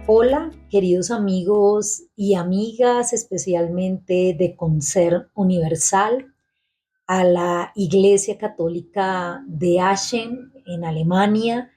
Hola, queridos amigos y amigas, especialmente de Concert Universal, a la Iglesia Católica de Aachen en Alemania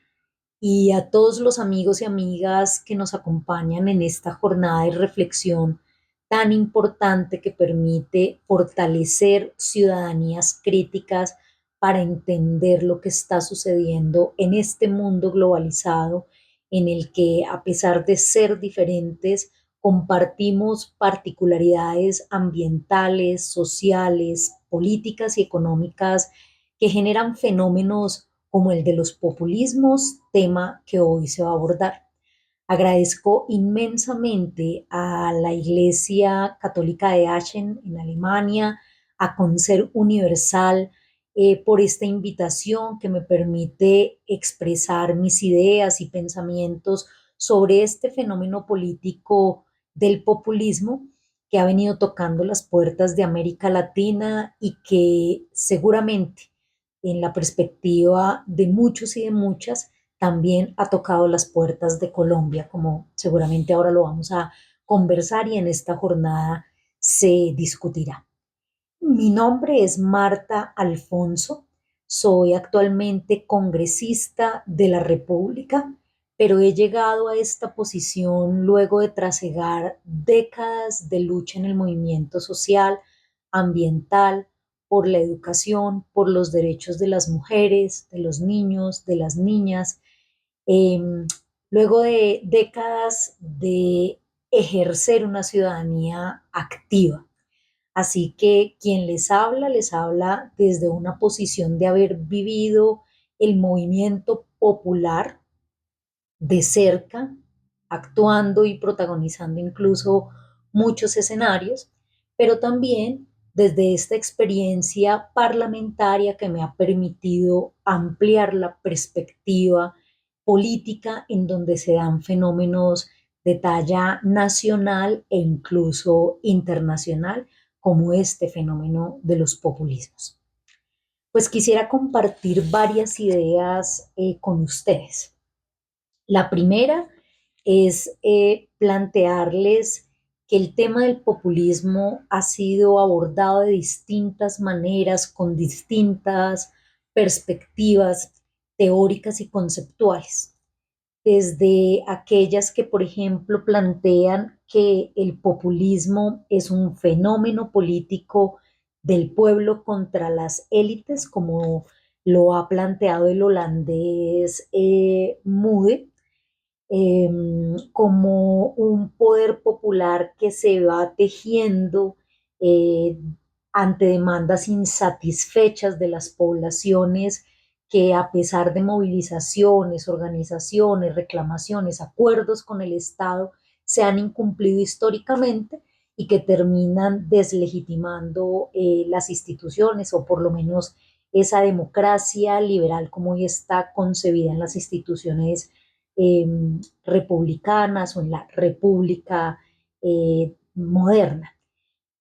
y a todos los amigos y amigas que nos acompañan en esta jornada de reflexión tan importante que permite fortalecer ciudadanías críticas para entender lo que está sucediendo en este mundo globalizado en el que, a pesar de ser diferentes, compartimos particularidades ambientales, sociales, políticas y económicas que generan fenómenos como el de los populismos, tema que hoy se va a abordar. Agradezco inmensamente a la Iglesia Católica de Aachen en Alemania, a Concert Universal, por esta invitación que me permite expresar mis ideas y pensamientos sobre este fenómeno político del populismo que ha venido tocando las puertas de América Latina y que seguramente en la perspectiva de muchos y de muchas también ha tocado las puertas de Colombia, como seguramente ahora lo vamos a conversar y en esta jornada se discutirá. Mi nombre es Marta Alfonso, soy actualmente congresista de la República, pero he llegado a esta posición luego de trasegar décadas de lucha en el movimiento social, ambiental, por la educación, por los derechos de las mujeres, de los niños, de las niñas, eh, luego de décadas de ejercer una ciudadanía activa. Así que quien les habla desde una posición de haber vivido el movimiento popular de cerca, actuando y protagonizando incluso muchos escenarios, pero también desde esta experiencia parlamentaria que me ha permitido ampliar la perspectiva política en donde se dan fenómenos de talla nacional e incluso internacional, como este fenómeno de los populismos. Pues quisiera compartir varias ideas con ustedes. La primera es plantearles que el tema del populismo ha sido abordado de distintas maneras, con distintas perspectivas teóricas y conceptuales. Desde aquellas que, por ejemplo, plantean que el populismo es un fenómeno político del pueblo contra las élites, como lo ha planteado el holandés Moede, eh, como un poder popular que se va tejiendo eh, ante demandas insatisfechas de las poblaciones que, a pesar de movilizaciones, organizaciones, reclamaciones, acuerdos con el Estado, se han incumplido históricamente y que terminan deslegitimando las instituciones, o por lo menos esa democracia liberal como hoy está concebida en las instituciones eh, republicanas o en la república moderna.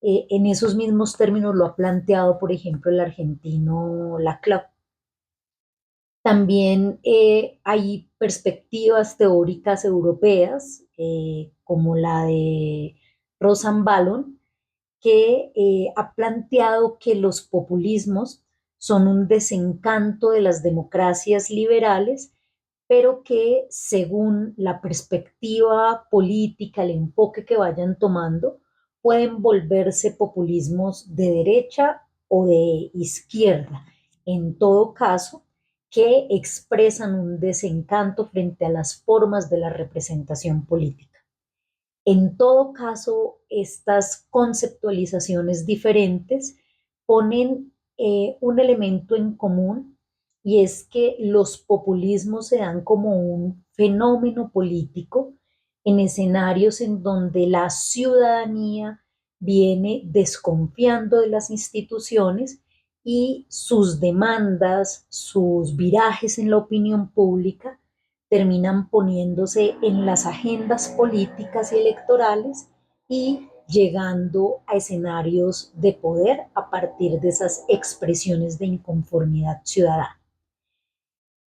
En esos mismos términos lo ha planteado, por ejemplo, el argentino Laclau. También hay perspectivas teóricas europeas, como la de Rosanvallon, que ha planteado que los populismos son un desencanto de las democracias liberales, pero que, según la perspectiva política, el enfoque que vayan tomando, pueden volverse populismos de derecha o de izquierda. En todo caso, que expresan un desencanto frente a las formas de la representación política. En todo caso, estas conceptualizaciones diferentes ponen un elemento en común, y es que los populismos se dan como un fenómeno político en escenarios en donde la ciudadanía viene desconfiando de las instituciones y sus demandas, sus virajes en la opinión pública terminan poniéndose en las agendas políticas y electorales y llegando a escenarios de poder a partir de esas expresiones de inconformidad ciudadana.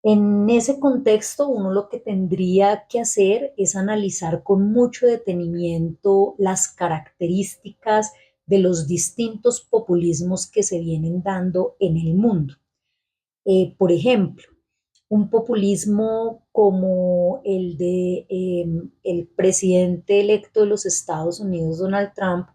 En ese contexto, uno lo que tendría que hacer es analizar con mucho detenimiento las características de los distintos populismos que se vienen dando en el mundo. Por ejemplo, un populismo como el de el presidente electo de los Estados Unidos, Donald Trump,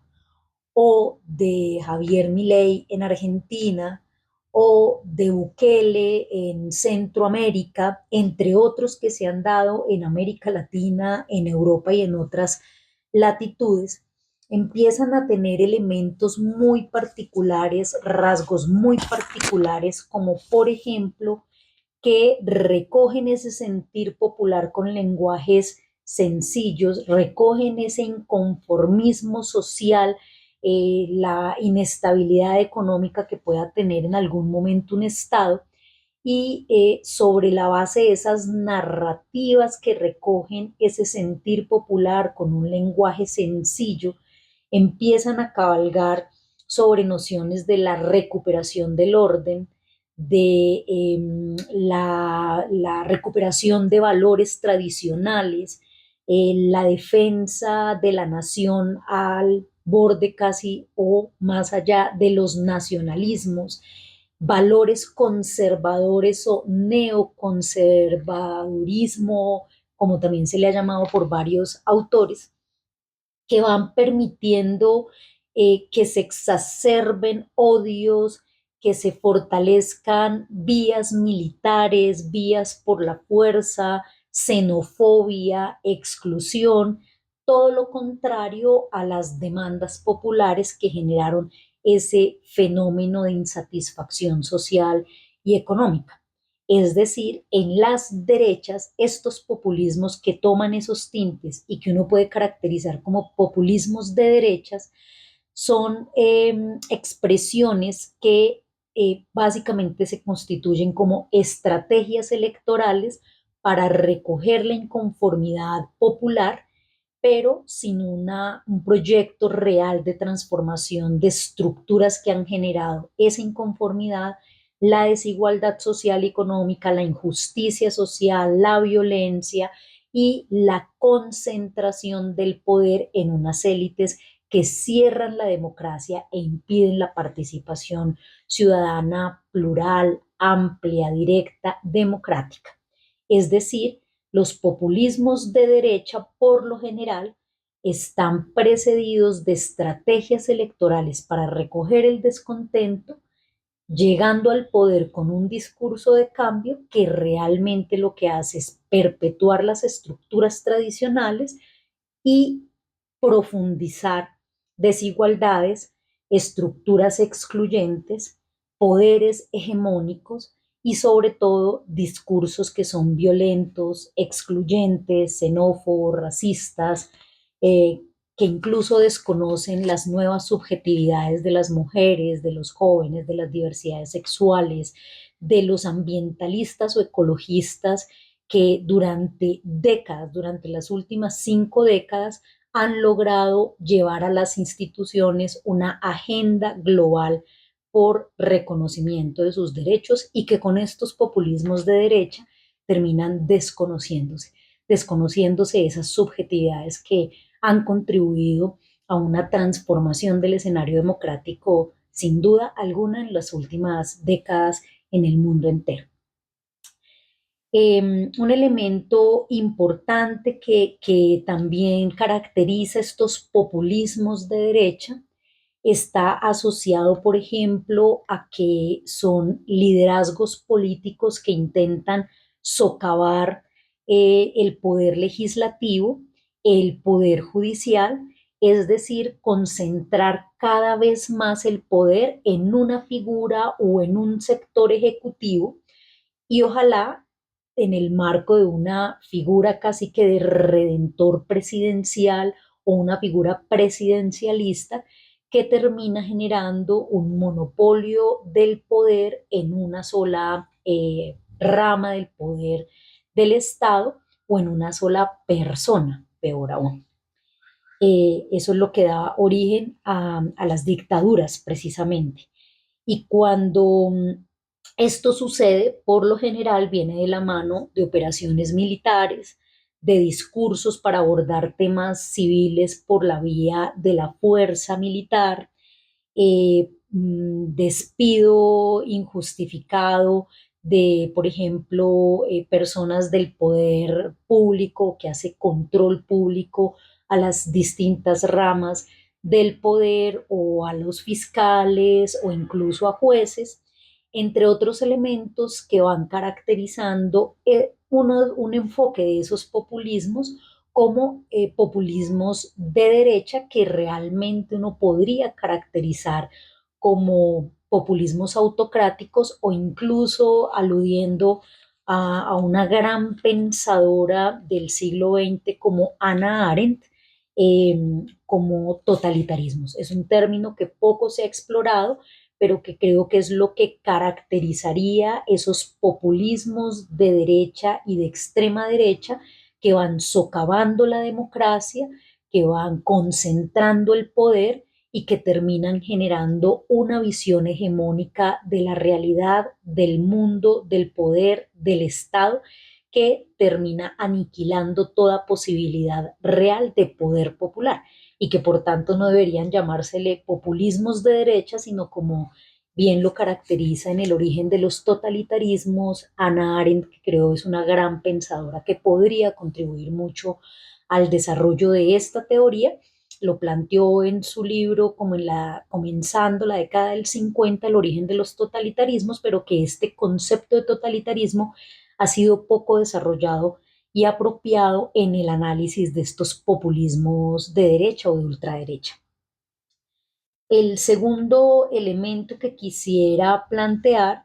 o de Javier Milei en Argentina, o de Bukele en Centroamérica, entre otros que se han dado en América Latina, en Europa y en otras latitudes, empiezan a tener elementos muy particulares, rasgos muy particulares, como por ejemplo que recogen ese sentir popular con lenguajes sencillos, recogen ese inconformismo social, la inestabilidad económica que pueda tener en algún momento un Estado y sobre la base de esas narrativas que recogen ese sentir popular con un lenguaje sencillo, empiezan a cabalgar sobre nociones de la recuperación del orden, de la recuperación de valores tradicionales, la defensa de la nación al borde casi o más allá de los nacionalismos, valores conservadores o neoconservadurismo, como también se le ha llamado por varios autores, que van permitiendo que se exacerben odios, que se fortalezcan vías militares, vías por la fuerza, xenofobia, exclusión, todo lo contrario a las demandas populares que generaron ese fenómeno de insatisfacción social y económica. Es decir, en las derechas, estos populismos que toman esos tintes y que uno puede caracterizar como populismos de derechas, son expresiones que básicamente se constituyen como estrategias electorales para recoger la inconformidad popular, pero sin un proyecto real de transformación de estructuras que han generado esa inconformidad, la desigualdad social y económica, la injusticia social, la violencia y la concentración del poder en unas élites que cierran la democracia e impiden la participación ciudadana plural, amplia, directa, democrática. Es decir, los populismos de derecha, por lo general, están precedidos de estrategias electorales para recoger el descontento, llegando al poder con un discurso de cambio que realmente lo que hace es perpetuar las estructuras tradicionales y profundizar desigualdades, estructuras excluyentes, poderes hegemónicos y sobre todo discursos que son violentos, excluyentes, xenófobos, racistas, que incluso desconocen las nuevas subjetividades de las mujeres, de los jóvenes, de las diversidades sexuales, de los ambientalistas o ecologistas que durante décadas, durante las últimas 5 décadas, han logrado llevar a las instituciones una agenda global por reconocimiento de sus derechos y que con estos populismos de derecha terminan desconociéndose esas subjetividades que han contribuido a una transformación del escenario democrático sin duda alguna en las últimas décadas en el mundo entero. Un elemento importante que también caracteriza estos populismos de derecha está asociado, por ejemplo, a que son liderazgos políticos que intentan socavar el poder legislativo, el poder judicial, es decir, concentrar cada vez más el poder en una figura o en un sector ejecutivo y ojalá en el marco de una figura casi que de redentor presidencial o una figura presidencialista que termina generando un monopolio del poder en una sola rama del poder del Estado o en una sola persona, peor aún. Eso es lo que da origen a las dictaduras precisamente. Y cuando Esto sucede, por lo general, viene de la mano de operaciones militares, de discursos para abordar temas civiles por la vía de la fuerza militar, despido injustificado de, por ejemplo, personas del poder público que hace control público a las distintas ramas del poder o a los fiscales o incluso a jueces, entre otros elementos que van caracterizando un enfoque de esos populismos como populismos de derecha que realmente uno podría caracterizar como populismos autocráticos o incluso aludiendo a una gran pensadora del siglo XX como Hannah Arendt, eh, como totalitarismos. Es un término que poco se ha explorado, pero que creo que es lo que caracterizaría esos populismos de derecha y de extrema derecha que van socavando la democracia, que van concentrando el poder y que terminan generando una visión hegemónica de la realidad, del mundo, del poder, del Estado, que termina aniquilando toda posibilidad real de poder popular y que por tanto no deberían llamársele populismos de derecha, sino como bien lo caracteriza en el origen de los totalitarismos Hannah Arendt, que creo es una gran pensadora que podría contribuir mucho al desarrollo de esta teoría. Lo planteó en su libro como comenzando la década del 50, el origen de los totalitarismos, pero que este concepto de totalitarismo ha sido poco desarrollado y apropiado en el análisis de estos populismos de derecha o de ultraderecha. El segundo elemento que quisiera plantear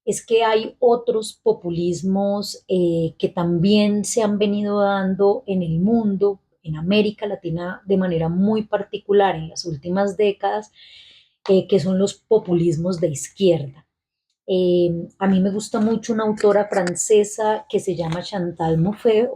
es que hay otros populismos que también se han venido dando en el mundo, en América Latina de manera muy particular en las últimas décadas, que son los populismos de izquierda. A mí me gusta mucho una autora francesa que se llama Chantal Mouffe,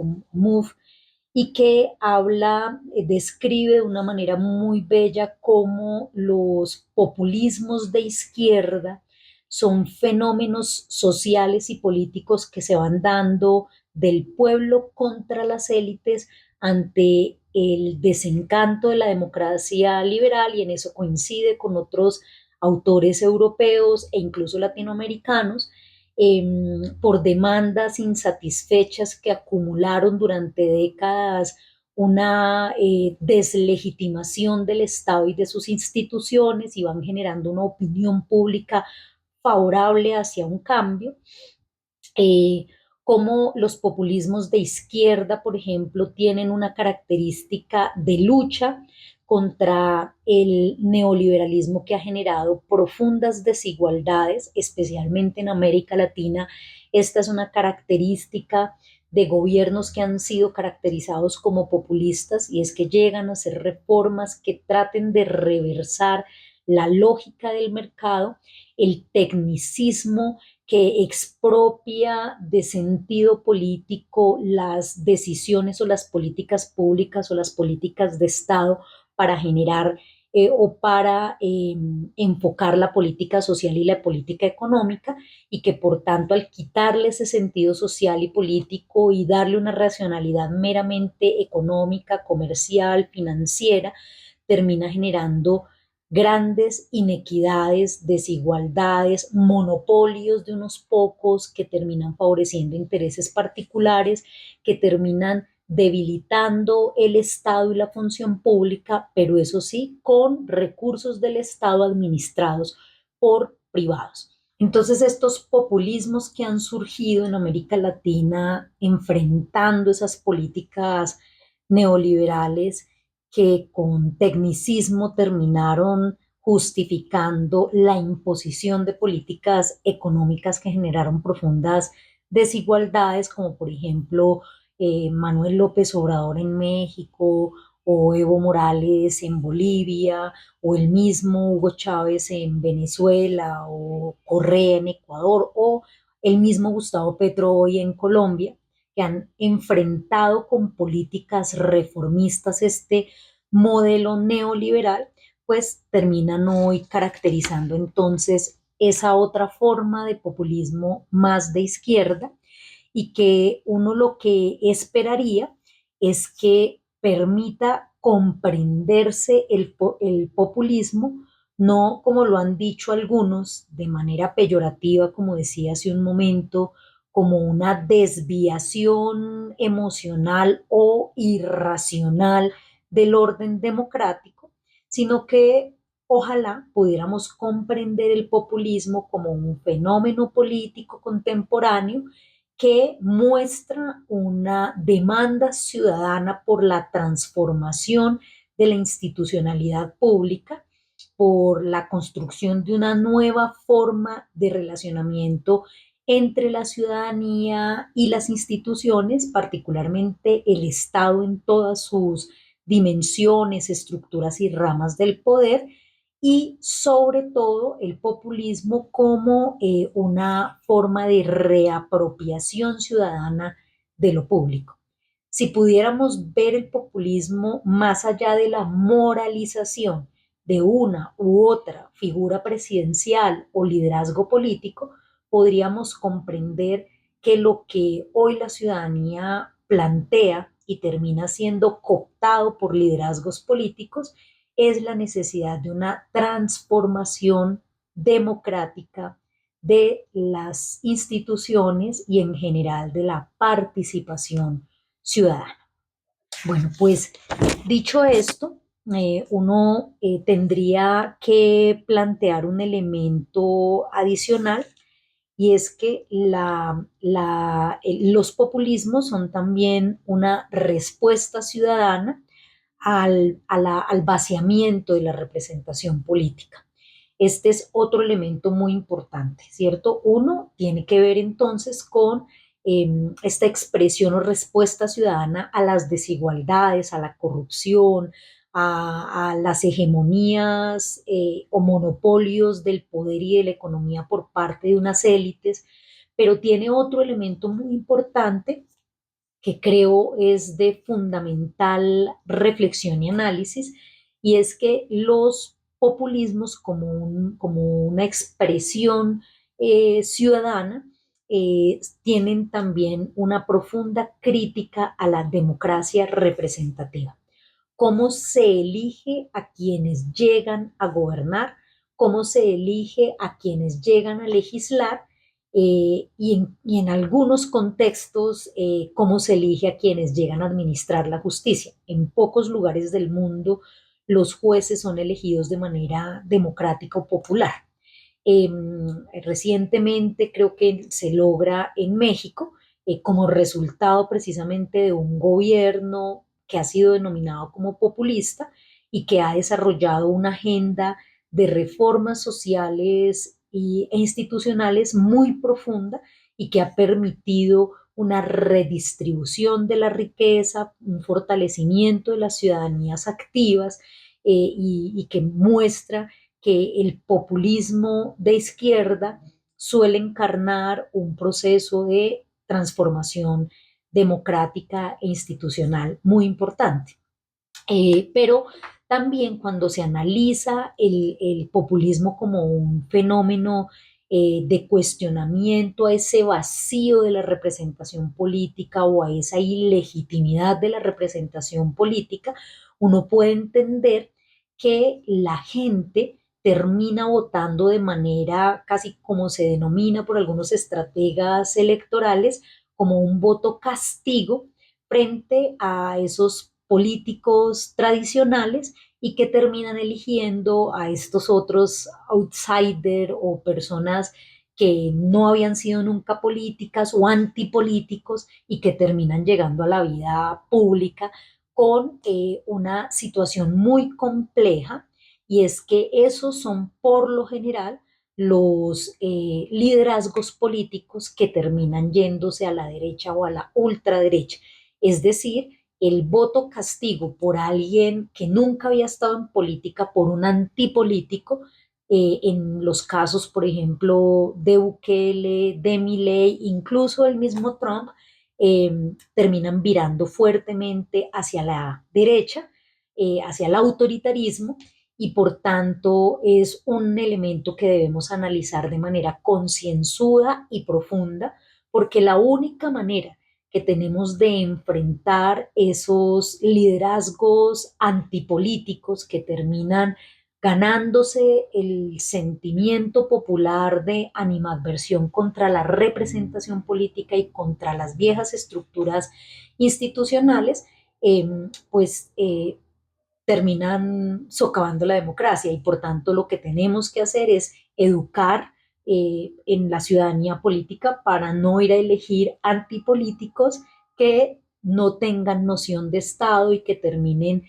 y que habla, describe de una manera muy bella cómo los populismos de izquierda son fenómenos sociales y políticos que se van dando del pueblo contra las élites ante el desencanto de la democracia liberal, y en eso coincide con otros autores europeos e incluso latinoamericanos, por demandas insatisfechas que acumularon durante décadas una deslegitimación del Estado y de sus instituciones, y van generando una opinión pública favorable hacia un cambio. eh, Como los populismos de izquierda, por ejemplo, tienen una característica de lucha contra el neoliberalismo que ha generado profundas desigualdades, especialmente en América Latina. Esta es una característica de gobiernos que han sido caracterizados como populistas, y es que llegan a hacer reformas que traten de reversar la lógica del mercado, el tecnicismo que expropia de sentido político las decisiones o las políticas públicas o las políticas de Estado para generar o para enfocar la política social y la política económica, y que por tanto al quitarle ese sentido social y político y darle una racionalidad meramente económica, comercial, financiera, termina generando grandes inequidades, desigualdades, monopolios de unos pocos que terminan favoreciendo intereses particulares, que terminan debilitando el Estado y la función pública, pero eso sí, con recursos del Estado administrados por privados. Entonces, estos populismos que han surgido en América Latina enfrentando esas políticas neoliberales que con tecnicismo terminaron justificando la imposición de políticas económicas que generaron profundas desigualdades, como por ejemplo Manuel López Obrador en México, o Evo Morales en Bolivia, o el mismo Hugo Chávez en Venezuela, o Correa en Ecuador, o el mismo Gustavo Petro hoy en Colombia, que han enfrentado con políticas reformistas este modelo neoliberal, pues terminan hoy caracterizando entonces esa otra forma de populismo más de izquierda y que uno lo que esperaría es que permita comprenderse el populismo, no como lo han dicho algunos de manera peyorativa, como decía hace un momento, como una desviación emocional o irracional del orden democrático, sino que ojalá pudiéramos comprender el populismo como un fenómeno político contemporáneo que muestra una demanda ciudadana por la transformación de la institucionalidad pública, por la construcción de una nueva forma de relacionamiento entre la ciudadanía y las instituciones, particularmente el Estado en todas sus dimensiones, estructuras y ramas del poder, y sobre todo el populismo como una forma de reapropiación ciudadana de lo público. Si pudiéramos ver el populismo más allá de la moralización de una u otra figura presidencial o liderazgo político, podríamos comprender que lo que hoy la ciudadanía plantea y termina siendo cooptado por liderazgos políticos es la necesidad de una transformación democrática de las instituciones y en general de la participación ciudadana. Bueno, pues dicho esto, uno tendría que plantear un elemento adicional y es que los populismos son también una respuesta ciudadana al vaciamiento de la representación política. Este es otro elemento muy importante, ¿cierto? Uno tiene que ver entonces con esta expresión o respuesta ciudadana a las desigualdades, a la corrupción, a las hegemonías o monopolios del poder y de la economía por parte de unas élites, pero tiene otro elemento muy importante que creo es de fundamental reflexión y análisis, y es que los populismos como una expresión ciudadana tienen también una profunda crítica a la democracia representativa. Cómo se elige a quienes llegan a gobernar, cómo se elige a quienes llegan a legislar y en algunos contextos cómo se elige a quienes llegan a administrar la justicia. En pocos lugares del mundo los jueces son elegidos de manera democrática o popular. Eh, Recientemente creo que se logra en México como resultado precisamente de un gobierno que ha sido denominado como populista y que ha desarrollado una agenda de reformas sociales e institucionales muy profunda y que ha permitido una redistribución de la riqueza, un fortalecimiento de las ciudadanías activas y que muestra que el populismo de izquierda suele encarnar un proceso de transformación democrática e institucional muy importante. Pero también cuando se analiza el populismo como un fenómeno de cuestionamiento a ese vacío de la representación política o a esa ilegitimidad de la representación política, uno puede entender que la gente termina votando de manera casi como se denomina por algunos estrategas electorales, como un voto castigo frente a esos políticos tradicionales y que terminan eligiendo a estos otros outsiders o personas que no habían sido nunca políticas o antipolíticos y que terminan llegando a la vida pública con una situación muy compleja, y es que esos son por lo general los liderazgos políticos que terminan yéndose a la derecha o a la ultraderecha. Es decir, el voto castigo por alguien que nunca había estado en política, por un antipolítico, en los casos, por ejemplo, de Bukele, de Milei, incluso el mismo Trump, eh, terminan virando fuertemente hacia la derecha, hacia el autoritarismo, y por tanto es un elemento que debemos analizar de manera concienzuda y profunda, porque la única manera que tenemos de enfrentar esos liderazgos antipolíticos que terminan ganándose el sentimiento popular de animadversión contra la representación política y contra las viejas estructuras institucionales, eh, pues terminan socavando la democracia y por tanto lo que tenemos que hacer es educar en la ciudadanía política para no ir a elegir antipolíticos que no tengan noción de Estado y que terminen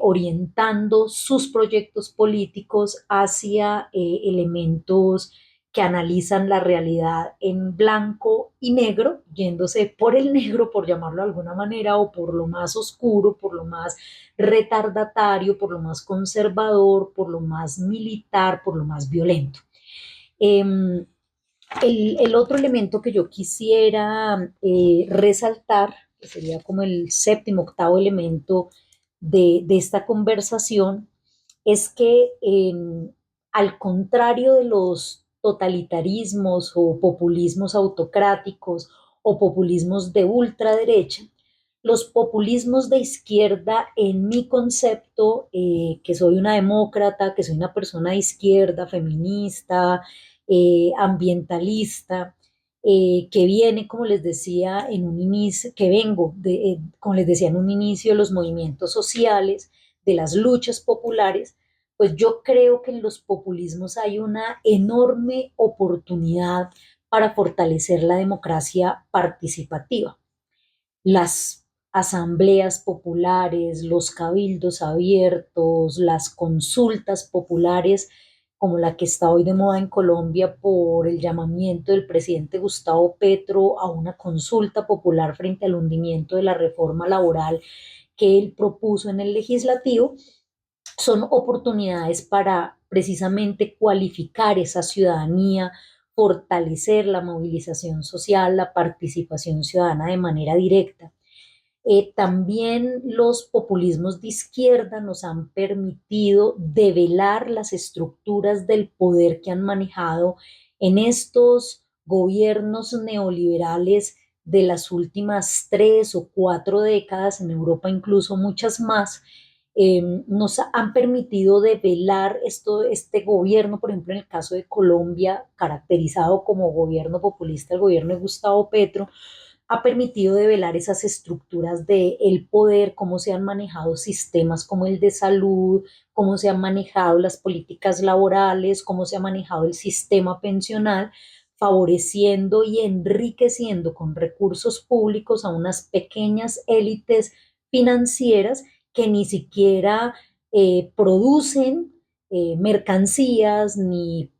orientando sus proyectos políticos hacia elementos que analizan la realidad en blanco y negro, yéndose por el negro, por llamarlo de alguna manera, o por lo más oscuro, por lo más retardatario, por lo más conservador, por lo más militar, por lo más violento. Eh, el otro elemento que yo quisiera resaltar, que sería como el séptimo, octavo elemento de esta conversación, es que al contrario de los totalitarismos o populismos autocráticos o populismos de ultraderecha, los populismos de izquierda, en mi concepto, que soy una demócrata, que soy una persona de izquierda, feminista, ambientalista, que viene, como les decía en un inicio, que vengo, como les decía en un inicio, de los movimientos sociales, de las luchas populares, pues yo creo que en los populismos hay una enorme oportunidad para fortalecer la democracia participativa. Las asambleas populares, los cabildos abiertos, las consultas populares, como la que está hoy de moda en Colombia por el llamamiento del presidente Gustavo Petro a una consulta popular frente al hundimiento de la reforma laboral que él propuso en el legislativo, son oportunidades para precisamente cualificar esa ciudadanía, fortalecer la movilización social, la participación ciudadana de manera directa. También los populismos de izquierda nos han permitido develar las estructuras del poder que han manejado en estos gobiernos neoliberales de las últimas 3 o 4 décadas, en Europa incluso muchas más. Nos han permitido develar este gobierno, por ejemplo, en el caso de Colombia, caracterizado como gobierno populista, el gobierno de Gustavo Petro, ha permitido develar esas estructuras del poder, cómo se han manejado sistemas como el de salud, cómo se han manejado las políticas laborales, cómo se ha manejado el sistema pensional, favoreciendo y enriqueciendo con recursos públicos a unas pequeñas élites financieras que ni siquiera producen mercancías ni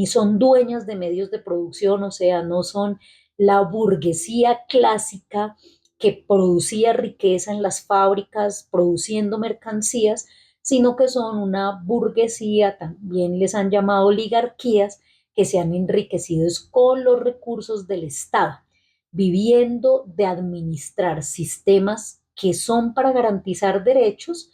son dueñas de medios de producción, o sea, no son la burguesía clásica que producía riqueza en las fábricas produciendo mercancías, sino que son una burguesía, también les han llamado oligarquías, que se han enriquecido con los recursos del Estado, viviendo de administrar sistemas que son para garantizar derechos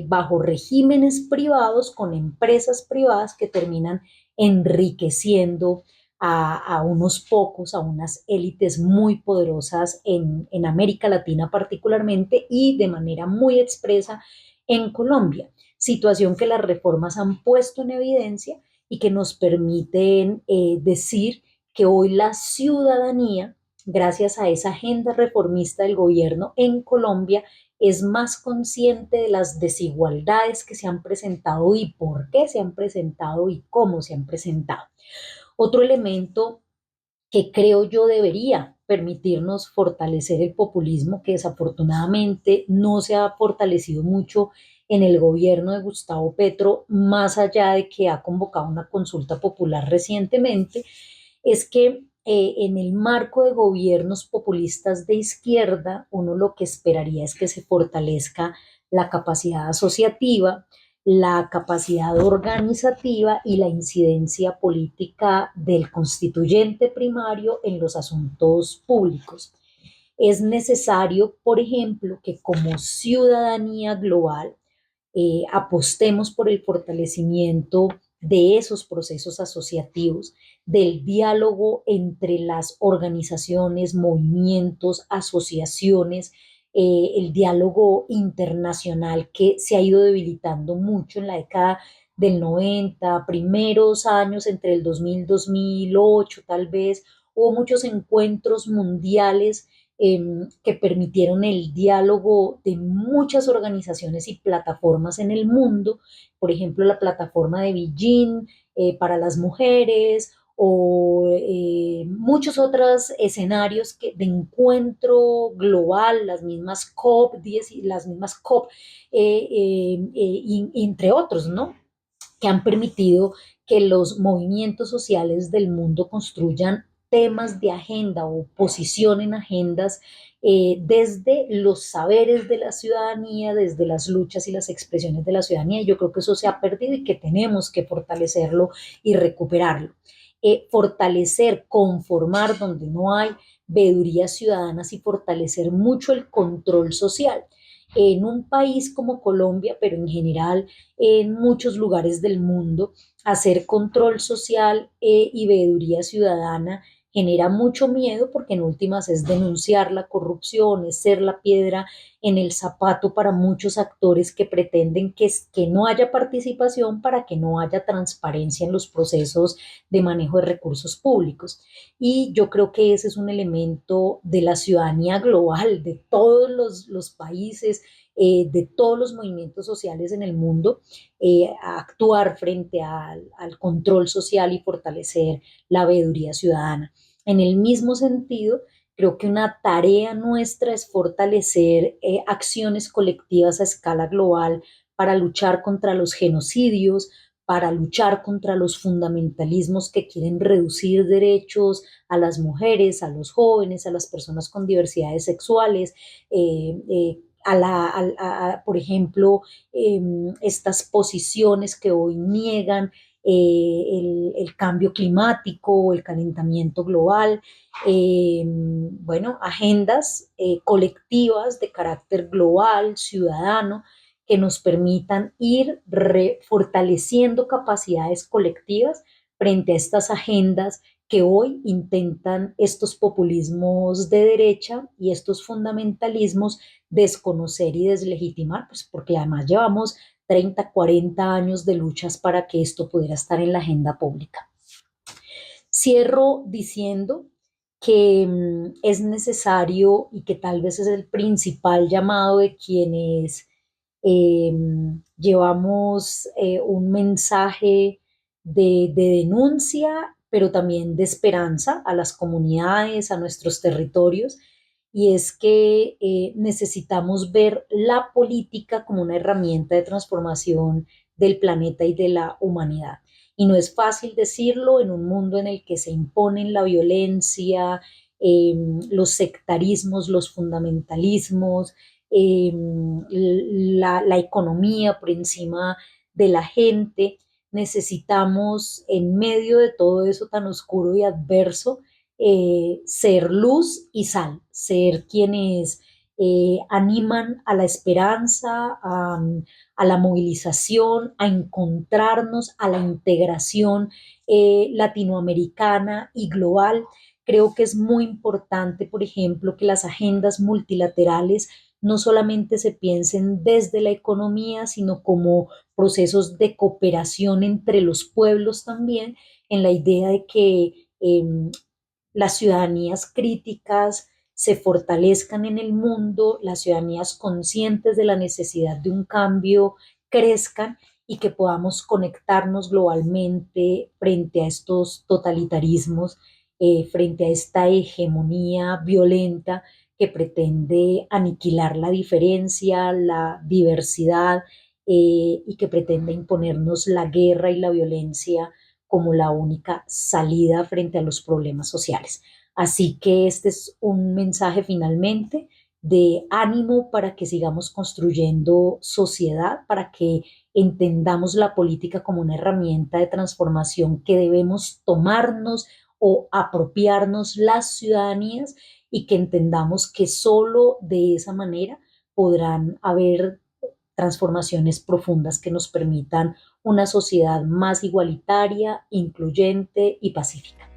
bajo regímenes privados, con empresas privadas que terminan enriqueciendo a unos pocos, a unas élites muy poderosas en América Latina particularmente y de manera muy expresa en Colombia. Situación que las reformas han puesto en evidencia y que nos permiten decir que hoy la ciudadanía, gracias a esa agenda reformista del gobierno en Colombia, es más consciente de las desigualdades que se han presentado y por qué se han presentado y cómo se han presentado. Otro elemento que creo yo debería permitirnos fortalecer el populismo, que desafortunadamente no se ha fortalecido mucho en el gobierno de Gustavo Petro, más allá de que ha convocado una consulta popular recientemente, es que en el marco de gobiernos populistas de izquierda, uno lo que esperaría es que se fortalezca la capacidad asociativa, la capacidad organizativa y la incidencia política del constituyente primario en los asuntos públicos. Es necesario, por ejemplo, que como ciudadanía global apostemos por el fortalecimiento de esos procesos asociativos, del diálogo entre las organizaciones, movimientos, asociaciones, el diálogo internacional que se ha ido debilitando mucho en la década del 90, primeros años entre el 2000 y 2008 tal vez, hubo muchos encuentros mundiales que permitieron el diálogo de muchas organizaciones y plataformas en el mundo, por ejemplo, la plataforma de Beijing para las mujeres o muchos otros escenarios de encuentro global, las mismas COP10 y las mismas COP, entre otros, ¿no? Que han permitido que los movimientos sociales del mundo construyan temas de agenda o posicionen agendas desde los saberes de la ciudadanía, desde las luchas y las expresiones de la ciudadanía. Yo creo que eso se ha perdido y que tenemos que fortalecerlo y recuperarlo. Fortalecer, conformar donde no hay veedurías ciudadanas y fortalecer mucho el control social. En un país como Colombia, pero en general en muchos lugares del mundo, hacer control social y veeduría ciudadana genera mucho miedo porque en últimas es denunciar la corrupción, es ser la piedra en el zapato para muchos actores que pretenden que no haya participación para que no haya transparencia en los procesos de manejo de recursos públicos. Y yo creo que ese es un elemento de la ciudadanía global, de todos los países, de todos los movimientos sociales en el mundo, a actuar frente al control social y fortalecer la veeduría ciudadana. En el mismo sentido, creo que una tarea nuestra es fortalecer acciones colectivas a escala global para luchar contra los genocidios, para luchar contra los fundamentalismos que quieren reducir derechos a las mujeres, a los jóvenes, a las personas con diversidades sexuales, por ejemplo, estas posiciones que hoy niegan el cambio climático o el calentamiento global, bueno, agendas colectivas de carácter global, ciudadano, que nos permitan ir fortaleciendo capacidades colectivas frente a estas agendas que hoy intentan estos populismos de derecha y estos fundamentalismos desconocer y deslegitimar, pues porque además llevamos 30, 40 años de luchas para que esto pudiera estar en la agenda pública. Cierro diciendo que es necesario y que tal vez es el principal llamado de quienes eh, llevamos un mensaje de denuncia, pero también de esperanza a las comunidades, a nuestros territorios, y es que necesitamos ver la política como una herramienta de transformación del planeta y de la humanidad. Y no es fácil decirlo en un mundo en el que se imponen la violencia, los sectarismos, los fundamentalismos, la economía por encima de la gente. Necesitamos, en medio de todo eso tan oscuro y adverso, ser luz y sal, ser quienes animan a la esperanza, a la movilización, a encontrarnos, a la integración latinoamericana y global. Creo que es muy importante, por ejemplo, que las agendas multilaterales no solamente se piensen desde la economía, sino como procesos de cooperación entre los pueblos también, en la idea de que las ciudadanías críticas se fortalezcan en el mundo, las ciudadanías conscientes de la necesidad de un cambio crezcan y que podamos conectarnos globalmente frente a estos totalitarismos, frente a esta hegemonía violenta que pretende aniquilar la diferencia, la diversidad y que pretende imponernos la guerra y la violencia como la única salida frente a los problemas sociales. Así que este es un mensaje finalmente de ánimo para que sigamos construyendo sociedad, para que entendamos la política como una herramienta de transformación que debemos tomarnos o apropiarnos las ciudadanías y que entendamos que solo de esa manera podrán haber transformaciones profundas que nos permitan una sociedad más igualitaria, incluyente y pacífica.